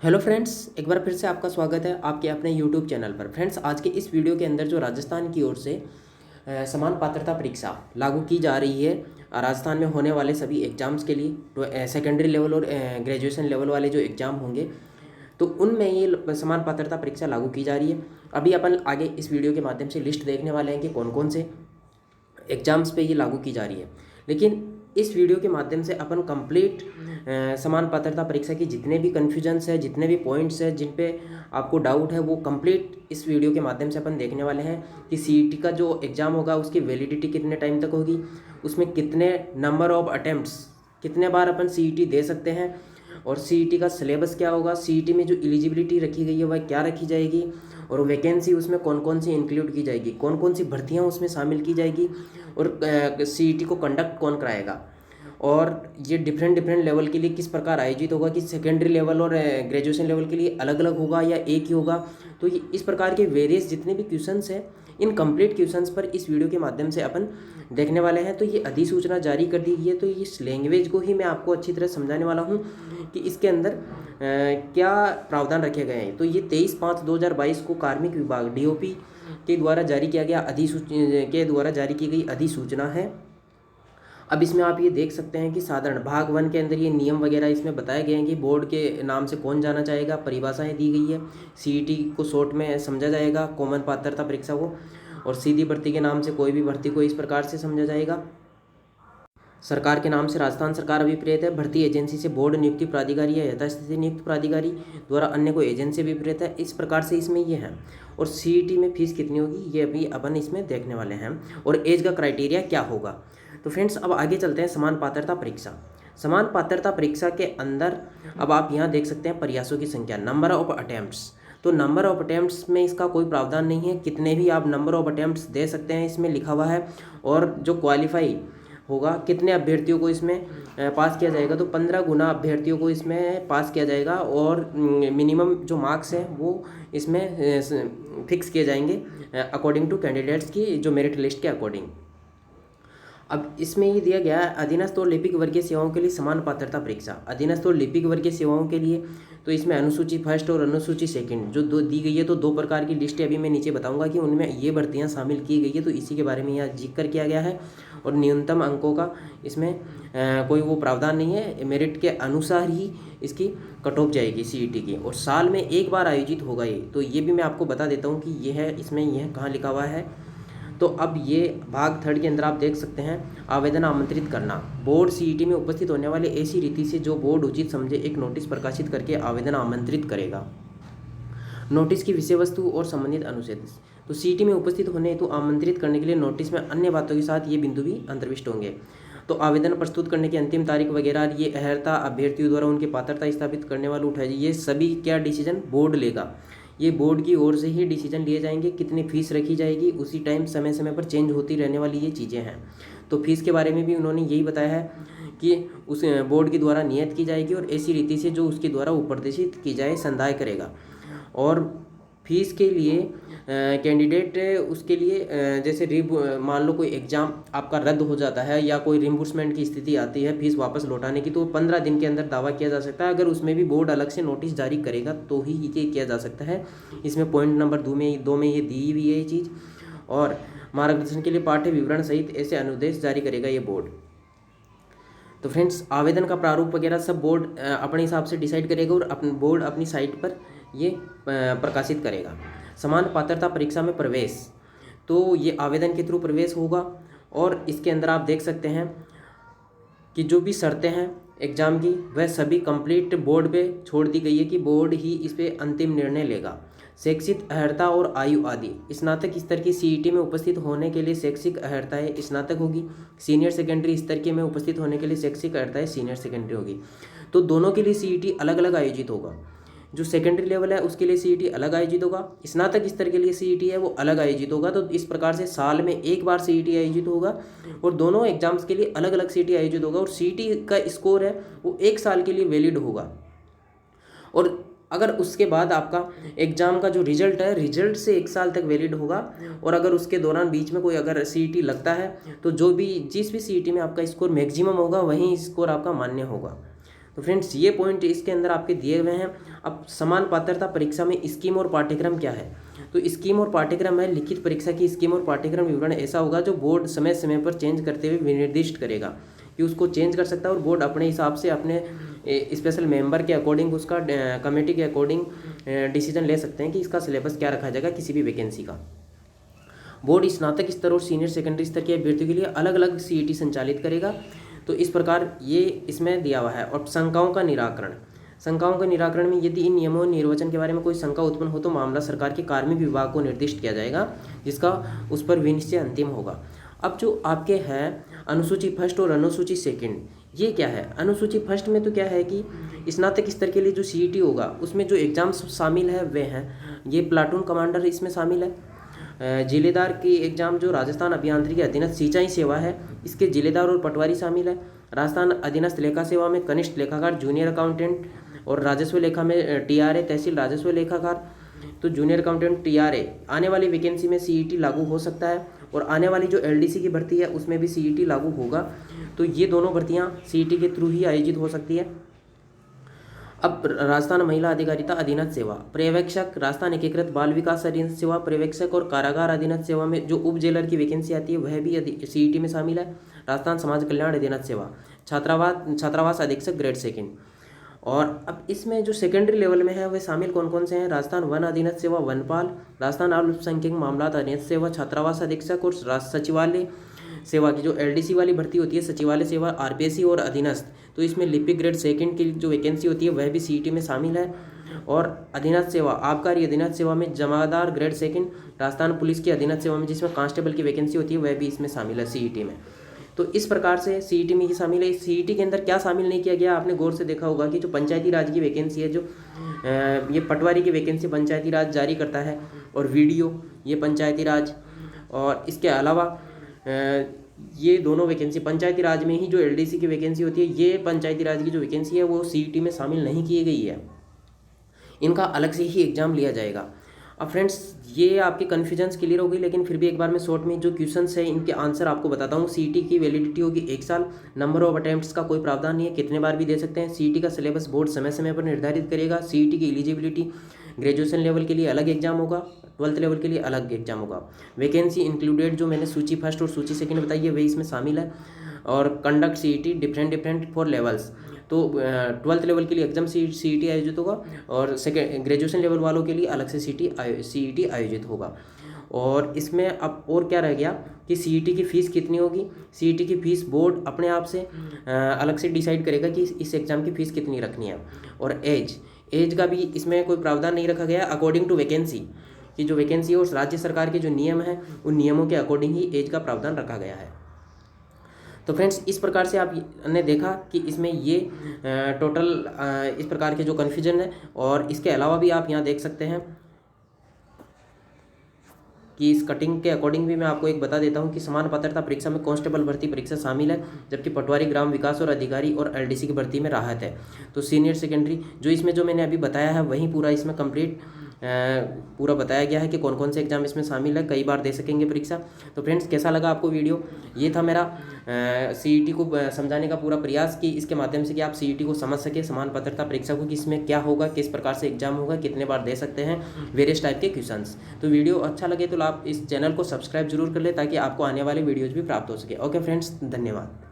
Hello friends, एक बार फिर से आपका स्वागत है आपके अपने यूट्यूब चैनल पर। फ्रेंड्स, आज के इस वीडियो के अंदर जो राजस्थान की ओर से समान पात्रता परीक्षा लागू की जा रही है राजस्थान में होने वाले सभी एग्जाम्स के लिए, तो सेकेंडरी लेवल और ग्रेजुएशन लेवल वाले जो एग्ज़ाम होंगे तो उनमें ये समान पात्रता परीक्षा लागू की जा रही है। अभी अपन आगे इस वीडियो के माध्यम से लिस्ट देखने वाले हैं कि कौन कौन से एग्जाम्स पे ये लागू की जा रही है। लेकिन इस वीडियो के माध्यम से अपन कंप्लीट समान पात्रता परीक्षा की जितने भी कन्फ्यूजन्स है, जितने भी पॉइंट्स है, जिन पे आपको डाउट है, वो कंप्लीट इस वीडियो के माध्यम से अपन देखने वाले हैं कि सीईटी का जो एग्ज़ाम होगा उसकी वैलिडिटी कितने टाइम तक होगी, उसमें कितने नंबर ऑफ अटेम्प्ट्स, कितने बार अपन सीईटी दे सकते हैं, और सीईटी का सिलेबस क्या होगा, सीईटी में जो एलिजिबिलिटी रखी गई है वह क्या रखी जाएगी, और वैकेंसी उसमें कौन कौन सी इंक्लूड की जाएगी, कौन कौन सी भर्तियां उसमें शामिल की जाएगी, और सीईटी को कंडक्ट कौन कराएगा, और ये डिफरेंट डिफरेंट लेवल के लिए किस प्रकार आयोजित होगा, कि सेकेंडरी लेवल और ग्रेजुएशन लेवल के लिए अलग अलग होगा या एक ही होगा। तो ये इस प्रकार के वेरियस जितने भी क्वेश्चंस हैं, इन कंप्लीट क्वेश्चंस पर इस वीडियो के माध्यम से अपन देखने वाले हैं। तो ये अधिसूचना जारी कर दी गई है, तो इस लैंग्वेज को ही मैं आपको अच्छी तरह समझाने वाला हूँ कि इसके अंदर क्या प्रावधान रखे गए हैं। तो ये 23/5/2022 को कार्मिक विभाग डीओपी के द्वारा जारी किया गया जारी की गई अधिसूचना है। अब इसमें आप ये देख सकते हैं कि साधारण भाग 1 के अंदर ये नियम वगैरह इसमें बताए गए हैं कि बोर्ड के नाम से कौन जाना चाहेगा, परिभाषाएं दी गई है, सीईटी को शॉर्ट में समझा जाएगा, कॉमन पात्रता परीक्षा को, और सीधी भर्ती के नाम से कोई भी भर्ती को इस प्रकार से समझा जाएगा। सरकार के नाम से राजस्थान सरकार अभिप्रेत है, भर्ती एजेंसी से बोर्ड नियुक्ति प्राधिकारी या यथास्थिति नियुक्त प्राधिकारी द्वारा अन्य कोई एजेंसी अभिप्रेत है, इस प्रकार से इसमें ये है। और सीईटी में फीस कितनी होगी ये अभी अपन इसमें देखने वाले हैं, और एज का क्राइटेरिया क्या होगा। तो फ्रेंड्स, अब आगे चलते हैं समान पात्रता परीक्षा। समान पात्रता परीक्षा के अंदर अब आप यहाँ देख सकते हैं प्रयासों की संख्या, नंबर ऑफ अटेम्प्ट्स। तो नंबर ऑफ अटेम्प्ट्स में इसका कोई प्रावधान नहीं है, कितने भी आप नंबर ऑफ अटेम्प्ट्स दे सकते हैं इसमें लिखा हुआ है। और जो क्वालिफाई होगा, कितने अभ्यर्थियों को इसमें पास किया जाएगा, तो 15 गुना अभ्यर्थियों को इसमें पास किया जाएगा, और मिनिमम जो मार्क्स हैं वो इसमें फिक्स किए जाएंगे अकॉर्डिंग टू कैंडिडेट्स की जो मेरिट लिस्ट के अकॉर्डिंग। अब इसमें ये दिया गया है अधीनस्थ और लिपिक वर्गीय सेवाओं के लिए समान पात्रता परीक्षा। अधीनस्थ और लिपिक वर्गीय सेवाओं के लिए तो इसमें अनुसूची फर्स्ट और अनुसूची सेकंड जो दो दी गई है, तो दो प्रकार की लिस्ट अभी मैं नीचे बताऊंगा कि उनमें ये भर्तियां शामिल की गई है, तो इसी के बारे में यहाँ जिक्र किया गया है। और न्यूनतम अंकों का इसमें कोई वो प्रावधान नहीं है, मेरिट के अनुसार ही इसकी कट ऑफ जाएगी सीईटी की, और साल में एक बार आयोजित होगा ये। तो ये भी मैं आपको बता देता हूँ कि ये है, इसमें यह कहाँ लिखा हुआ है। तो अब ये भाग 3 के अंदर आप देख सकते हैं आवेदन आमंत्रित करना। बोर्ड सीईटी में उपस्थित होने वाले ऐसी रीति से जो बोर्ड उचित समझे एक नोटिस प्रकाशित करके आवेदन आमंत्रित करेगा। नोटिस की विषय वस्तु और संबंधित अनुच्छेद। तो सीईटी में उपस्थित होने हेतु आमंत्रित करने के लिए नोटिस में अन्य बातों के साथ ये बिंदु भी अंतर्विष्ट होंगे। तो आवेदन प्रस्तुत करने की अंतिम तारीख वगैरह, ये अहर्ता अभ्यर्थियों द्वारा उनकी पात्रता स्थापित करने वाले उठाए, ये सभी क्या डिसीजन बोर्ड लेगा। ये बोर्ड की ओर से ही डिसीजन लिए जाएंगे। कितनी फीस रखी जाएगी उसी टाइम समय समय पर चेंज होती रहने वाली ये चीज़ें हैं। तो फीस के बारे में भी उन्होंने यही बताया है कि उस बोर्ड के द्वारा नियत की जाएगी, और ऐसी रीति से जो उसके द्वारा उपदेशित की जाए संदाय करेगा। और फीस के लिए कैंडिडेट उसके लिए जैसे मान लो कोई एग्ज़ाम आपका रद्द हो जाता है या कोई रिम्बर्समेंट की स्थिति आती है फीस वापस लौटाने की, तो 15 दिन के अंदर दावा किया जा सकता है। अगर उसमें भी बोर्ड अलग से नोटिस जारी करेगा तो ही ये किया जा सकता है। इसमें पॉइंट नंबर 2 में ये दी हुई है ये चीज़। और मार्गदर्शन के लिए पाठ्य विवरण सहित ऐसे अनुदेश जारी करेगा ये बोर्ड। तो फ्रेंड्स, आवेदन का प्रारूप वगैरह सब बोर्ड अपने हिसाब से डिसाइड करेगा, और बोर्ड अपनी साइट पर ये प्रकाशित करेगा। समान पात्रता परीक्षा में प्रवेश, तो ये आवेदन के थ्रू प्रवेश होगा। और इसके अंदर आप देख सकते हैं कि जो भी शर्तें हैं एग्ज़ाम की वह सभी कंप्लीट बोर्ड पे छोड़ दी गई है कि बोर्ड ही इस पर अंतिम निर्णय लेगा। शैक्षिक अर्हता और आयु आदि, स्नातक स्तर की सीईटी में उपस्थित होने के लिए शैक्षिक अर्हताएं स्नातक होगी। सीनियर सेकेंडरी स्तर के में उपस्थित होने के लिए शैक्षिक अर्हताएं सीनियर सेकेंडरी होगी। तो दोनों के लिए सीईटी अलग अलग आयोजित होगा। जो सेकेंडरी लेवल है उसके लिए सीईटी अलग आयोजित होगा, स्नातक स्तर के लिए सीईटी है वो अलग आयोजित होगा। तो इस प्रकार से साल में एक बार सीईटी आयोजित होगा, और दोनों एग्जाम्स के लिए अलग अलग सीईटी आयोजित होगा। और सीईटी का स्कोर है वो 1 साल के लिए वैलिड होगा। और अगर उसके बाद आपका एग्ज़ाम का जो रिजल्ट है, रिजल्ट से 1 साल तक वैलिड होगा। और अगर उसके दौरान बीच में कोई अगर सीईटी लगता है तो जिस भी सीईटी में आपका स्कोर मैक्सिमम होगा वहीं स्कोर आपका मान्य होगा। तो फ्रेंड्स ये पॉइंट इसके अंदर आपके दिए हुए हैं। अब समान पात्रता परीक्षा में स्कीम और पाठ्यक्रम क्या है, तो स्कीम और पाठ्यक्रम है लिखित परीक्षा की स्कीम और पाठ्यक्रम विवरण ऐसा होगा जो बोर्ड समय समय पर चेंज करते हुए विनिर्दिष्ट करेगा कि उसको चेंज कर सकता है और बोर्ड अपने हिसाब से अपने स्पेशल मेंबर के अकॉर्डिंग उसका कमेटी के अकॉर्डिंग डिसीजन ले सकते हैं कि इसका सिलेबस क्या रखा जाएगा किसी भी वैकेंसी का। बोर्ड स्नातक स्तर और सीनियर सेकेंडरी स्तर के अभ्यर्थियों के लिए अलग अलग CET संचालित करेगा। तो इस प्रकार ये इसमें दिया हुआ है। और शंकाओं का निराकरण, शंकाओं के निराकरण में यदि इन नियमों और निर्वचन के बारे में कोई शंका उत्पन्न हो तो मामला सरकार के कार्मिक विभाग को निर्दिष्ट किया जाएगा, जिसका उस पर विनिश्चय अंतिम होगा। अब जो आपके हैं अनुसूची फर्स्ट और अनुसूची सेकंड, ये क्या है? अनुसूची फर्स्ट में तो क्या है कि स्नातक स्तर के लिए जो CET होगा उसमें जो एग्ज़ाम्स शामिल है वे हैं, ये प्लाटून कमांडर इसमें शामिल है, जिलेदार की एग्ज़ाम जो राजस्थान अभियांत्रिकी अधीनस्थ सिंचाई सेवा है इसके जिलेदार और पटवारी शामिल है। राजस्थान अधीनस्थ लेखा सेवा में कनिष्ठ लेखाकार, जूनियर अकाउंटेंट और राजस्व लेखा में TRA तहसील राजस्व लेखाकार। तो जूनियर अकाउंटेंट TRA आने वाली वैकेंसी में CET लागू हो सकता है और आने वाली जो LDC की भर्ती है उसमें भी CET लागू होगा। तो ये दोनों भर्तियाँ CET के थ्रू ही आयोजित हो सकती है। अब राजस्थान महिला अधिकारिता अधीनस्थ सेवा पर्यवेक्षक, राजस्थान एकीकृत बाल विकास अधीनस्थ सेवा पर्यवेक्षक और कारागार अधीनस्थ सेवा में जो उप जेलर की वैकेंसी आती है वह भी CET में शामिल है। राजस्थान समाज कल्याण अधीनस्थ सेवा छात्रावास अधीक्षक ग्रेड सेकंड। और अब इसमें जो सेकेंडरी लेवल में है वे शामिल कौन कौन से हैं? राजस्थान वन अधीनस्थ सेवा वनपाल, राजस्थान अल्पसंख्यक मामलात अधीनस्थ सेवा छात्रावास अधीक्षक और सचिवालय सेवा की जो LDC वाली भर्ती होती है सचिवालय सेवा RPSC और अधीनस्थ, तो इसमें लिपिक ग्रेड सेकंड की जो वैकेंसी होती है वह भी CET में शामिल है। और अधीनस्थ सेवा आबकारी अधीनस्थ सेवा में जमादार ग्रेड सेकंड, राजस्थान पुलिस की अधीनस्थ सेवा में जिसमें कांस्टेबल की वैकेंसी होती है वह भी इसमें शामिल है CET में। तो इस प्रकार से CET में ये शामिल है। CET के अंदर क्या शामिल नहीं किया गया, आपने गौर से देखा होगा कि जो पंचायती राज की वैकेंसी है, जो ये पटवारी की वैकेंसी पंचायती राज जारी करता है और VDO ये पंचायती राज, और इसके अलावा ये दोनों वैकेंसी पंचायती राज में ही जो LDC की वैकेंसी होती है ये पंचायती राज की जो वैकेंसी है वो CET में शामिल नहीं की गई है, इनका अलग से ही एग्जाम लिया जाएगा। अब फ्रेंड्स ये आपके कन्फ्यूजन्स क्लियर हो गई, लेकिन फिर भी एक बार मैं शॉर्ट में जो क्वेश्चंस है इनके आंसर आपको बताता हूँ। CET की वैलिडिटी होगी 1 साल, नंबर ऑफ अटेम्प्ट्स का कोई प्रावधान नहीं है, कितने बार भी दे सकते हैं। CET का सिलेबस बोर्ड समय समय पर निर्धारित करेगा। CET की एलिजिबिलिटी ग्रेजुएशन लेवल के लिए अलग एग्जाम होगा, 12th लेवल के लिए अलग एग्जाम होगा। वैकेंसी इंक्लूडेड जो मैंने सूची फर्स्ट और सूची सेकंड बताई है वही इसमें शामिल है। और conduct CET different for levels, तो 12th लेवल के लिए एग्जाम CET आयोजित होगा और सेकेंड ग्रेजुएशन लेवल वालों के लिए अलग से CET आयोजित होगा। और इसमें अब और क्या रह गया कि CET की फ़ीस कितनी होगी। CET की फ़ीस बोर्ड अपने आप से अलग से डिसाइड करेगा कि इस एग्ज़ाम की फ़ीस कितनी रखनी है। और एज का भी इसमें कोई प्रावधान नहीं रखा गया अकॉर्डिंग टू वैकेंसी, कि जो वैकेंसी है उस राज्य सरकार के जो नियम हैं उन नियमों के अकॉर्डिंग ही एज का प्रावधान रखा गया है। तो फ्रेंड्स इस प्रकार से आपने देखा कि इसमें ये टोटल इस प्रकार के जो कन्फ्यूजन है। और इसके अलावा भी आप यहाँ देख सकते हैं कि इस कटिंग के अकॉर्डिंग भी मैं आपको एक बता देता हूँ कि समान पात्रता परीक्षा में कांस्टेबल भर्ती परीक्षा शामिल है, जबकि पटवारी ग्राम विकास और अधिकारी और LDC की भर्ती में राहत है। तो सीनियर सेकेंडरी जो इसमें जो मैंने अभी बताया है वही पूरा इसमें कंप्लीट पूरा बताया गया है कि कौन कौन से एग्जाम इसमें शामिल है, कई बार दे सकेंगे परीक्षा। तो फ्रेंड्स कैसा लगा आपको वीडियो? ये था मेरा CET को समझाने का पूरा प्रयास कि इसके माध्यम से कि आप CET को समझ सके, समान पात्रता परीक्षा को कि इसमें क्या होगा, किस प्रकार से एग्जाम होगा, कितने बार दे सकते हैं, वेरियस टाइप के क्वेश्चंस। तो वीडियो अच्छा लगे तो आप इस चैनल को सब्सक्राइब जरूर कर ले ताकि आपको आने वाले वीडियोज़ भी प्राप्त हो सके। ओके फ्रेंड्स, धन्यवाद।